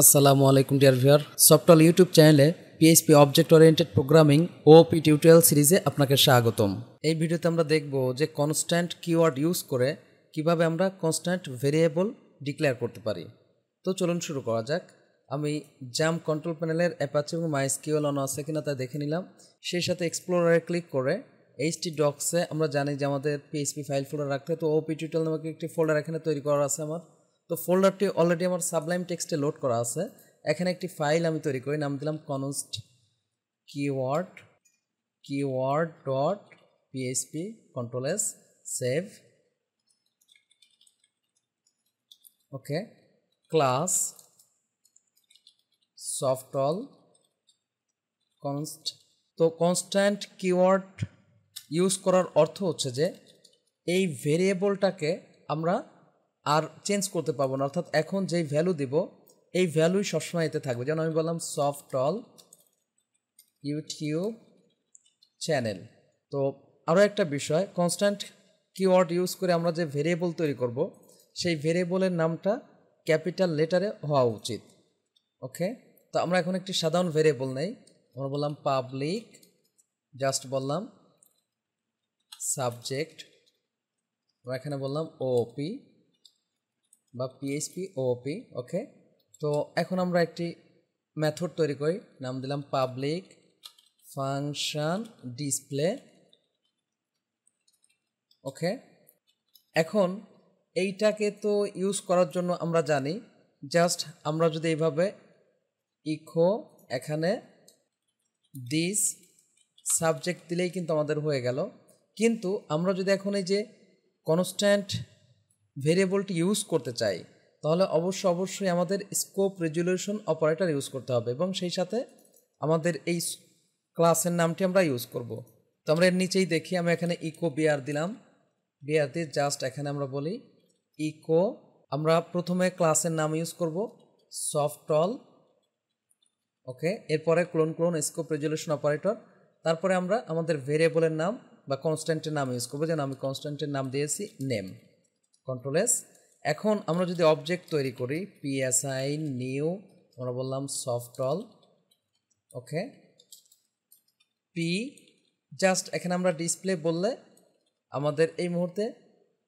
আসসালামু আলাইকুম dear viewer, software YouTube চ্যানেলে পিএইচপি অবজেক্ট ওরিয়েন্টেড প্রোগ্রামিং ওপি টিউটোরিয়াল সিরিজে আপনাকে স্বাগতম। এই ভিডিওতে আমরা দেখব যে কনস্ট্যান্ট কিওয়ার্ড ইউজ করে কিভাবে আমরা কনস্ট্যান্ট ভেরিয়েবল ডিক্লেয়ার করতে পারি। তো চলুন শুরু করা যাক। আমি জাম্প কন্ট্রোল প্যানেলের অ্যাপাচি এবং মাইএসকিউএল অন আছে কিনা তা দেখে নিলাম। সেই সাথে এক্সপ্লোরারে ক্লিক করে htdocsে আমরা জানি যে আমাদের পিএইচপি ফাইল ফোল্ডার রাখতে হয়। তো ওপি টিউটোরিয়াল নামে একটি ফোল্ডার এখানে তৈরি করা আছে আমার। তো ফোল্ডারটি অলরেডি আমার সাবলাইম টেক্সটে লোড করা আছে। এখানে একটি ফাইল আমি তৈরি করি, নাম দিলাম const keyword dot PHP control S save. Okay, class software const. তো কনস্ট্যান্ট কিওয়ার্ড ইউজ করার অর্থ হচ্ছে যে এই ভেরিয়েবলটাকে আমরা আর চেঞ্জ করতে পারবো না, অর্থাৎ এখন যেই ভ্যালু দিব এই ভ্যালুই সবসময় এতে থাকবে। যেমন আমি বললাম সফটওয়্যার ইউটিউব চ্যানেল। তো আরও একটা বিষয়, কনস্ট্যান্ট কিওয়ার্ড ইউজ করে আমরা যে ভেরিয়েবল তৈরি করব সেই ভেরিয়েবলের নামটা ক্যাপিটাল লেটারে হওয়া উচিত। ওকে, তো আমরা এখন একটি সাধারণ ভেরিয়েবল নেই। আমরা বললাম পাবলিক, জাস্ট বললাম সাবজেক্ট, আমরা এখানে বললাম ওপি বা পিএইচপি ওপি। ওকে, তো এখন আমরা একটি মেথড তৈরি করি, নাম দিলাম পাবলিক ফাংশন ডিসপ্লে। ওকে, এখন এইটাকে তো ইউজ করার জন্য আমরা জানি জাস্ট আমরা যদি এইভাবে ইকো এখানে দিস সাবজেক্ট দিলেই কিন্তু আমাদের হয়ে গেল। কিন্তু আমরা যদি এখন এই যে কনস্ট্যান্ট ভেরিয়েবলটি ইউজ করতে চাই তাহলে অবশ্যই আমাদের স্কোপ রেজুলেশন অপারেটর ইউজ করতে হবে এবং সেই সাথে আমাদের এই ক্লাসের নামটি আমরা ইউজ করব। তো আমরা এর নিচেই দেখি, আমি এখানে ইকো বিআর দিলাম। বিআর দিয়ে জাস্ট এখানে আমরা বলি ইকো, আমরা প্রথমে ক্লাসের নাম ইউজ করব সফটওয়্যার। ওকে, এরপরে ক্লোন স্কোপ রেজুলেশন অপারেটর, তারপরে আমরা আমাদের ভেরিয়েবলের নাম বা কনস্ট্যান্টের নাম ইউজ করবো। যেন আমি কনস্ট্যান্টের নাম দিয়েছি নেম, কন্ট্রোল এস। এখন আমরা যদি অবজেক্ট তৈরি করি পিএসআই নিউ, আমরা বললাম সফটওয়্যার। ওকে, পি জাস্ট এখানে আমরা ডিসপ্লে বললে আমাদের এই মুহূর্তে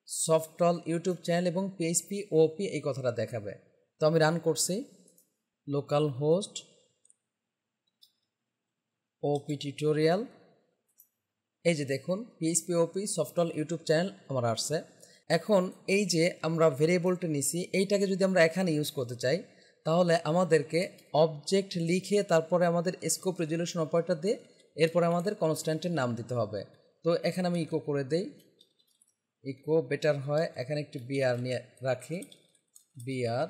সফটওয়্যার ইউটিউব চ্যানেল এবং পিএইচপি ওপি এই কথাটা দেখাবে। তো আমি রান করছি লোকাল হোস্ট ওপি টিউটোরিয়াল। এই যে দেখুন পিএইচপি ওপি সফটওয়্যার ইউটিউব চ্যানেল আমার আসছে। এখন এই যে আমরা ভেরিয়েবলটা নিছি এইটাকে যদি আমরা এখানে ইউজ করতে চাই তাহলে আমাদেরকে অবজেক্ট লিখে তারপরে আমাদের স্কোপ রেজুলেশন অপারেটর দিয়ে এরপরে আমাদের কনস্ট্যান্টের নাম দিতে হবে। তো এখানে আমি ইকো করে দেই, ইকো বেটার হয়, এখানে একটু বিআর নিয়ে রাখি, বিআর।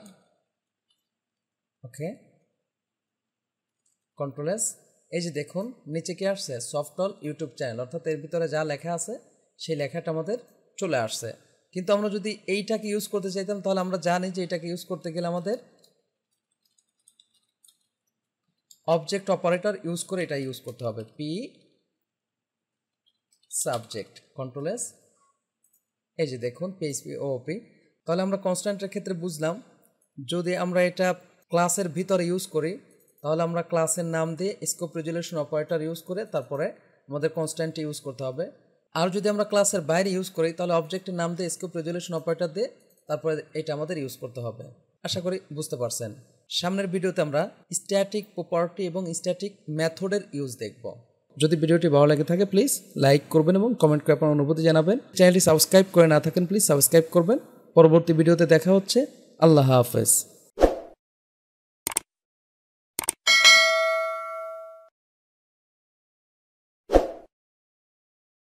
ওকে, কন্ট্রোল এস। এই যে দেখুন নিচে কি আসছে সফটওয়্যার ইউটিউব চ্যানেল, অর্থাৎ এর ভিতরে যা লেখা আছে সেই লেখাটা আমাদের চলে আসছে। কিন্তু আমরা যদি এইটাকে ইউজ করতে চাইতাম তাহলে আমরা জানি যে এটাকে ইউজ করতে গেলে আমাদের অবজেক্ট অপারেটর ইউজ করে এটা ইউজ করতে হবে, পি সাবজেক্ট, কন্ট্রোল এস। এই যে দেখুন পিএইচপি ওপি। তাহলে আমরা কনস্ট্যান্টের ক্ষেত্রে বুঝলাম যদি আমরা এটা ক্লাসের ভিতরে ইউজ করি তাহলে আমরা ক্লাসের নাম দিয়ে স্কোপ রেজুলেশন অপারেটর ইউজ করে তারপরে আমাদের কনস্ট্যান্ট ইউজ করতে হবে। আর যদি আমরা ক্লাসের বাইরে ইউজ করি তাহলে অবজেক্টের নাম দিয়ে স্কোপ রেজুলেশন অপারেটর দিয়ে তারপরে এটা আমাদের ইউজ করতে হবে। আশা করি বুঝতে পারছেন। সামনের ভিডিওতে আমরা স্ট্যাটিক প্রপার্টি এবং স্ট্যাটিক মেথডের ইউজ দেখব। যদি ভিডিওটি ভালো লাগে থাকে প্লিজ লাইক করবেন এবং কমেন্ট করে আপনার অনুভূতি জানাবেন। চ্যানেলটি সাবস্ক্রাইব করে না থাকেন প্লিজ সাবস্ক্রাইব করবেন। পরবর্তী ভিডিওতে দেখা হচ্ছে। আল্লাহ হাফেজ।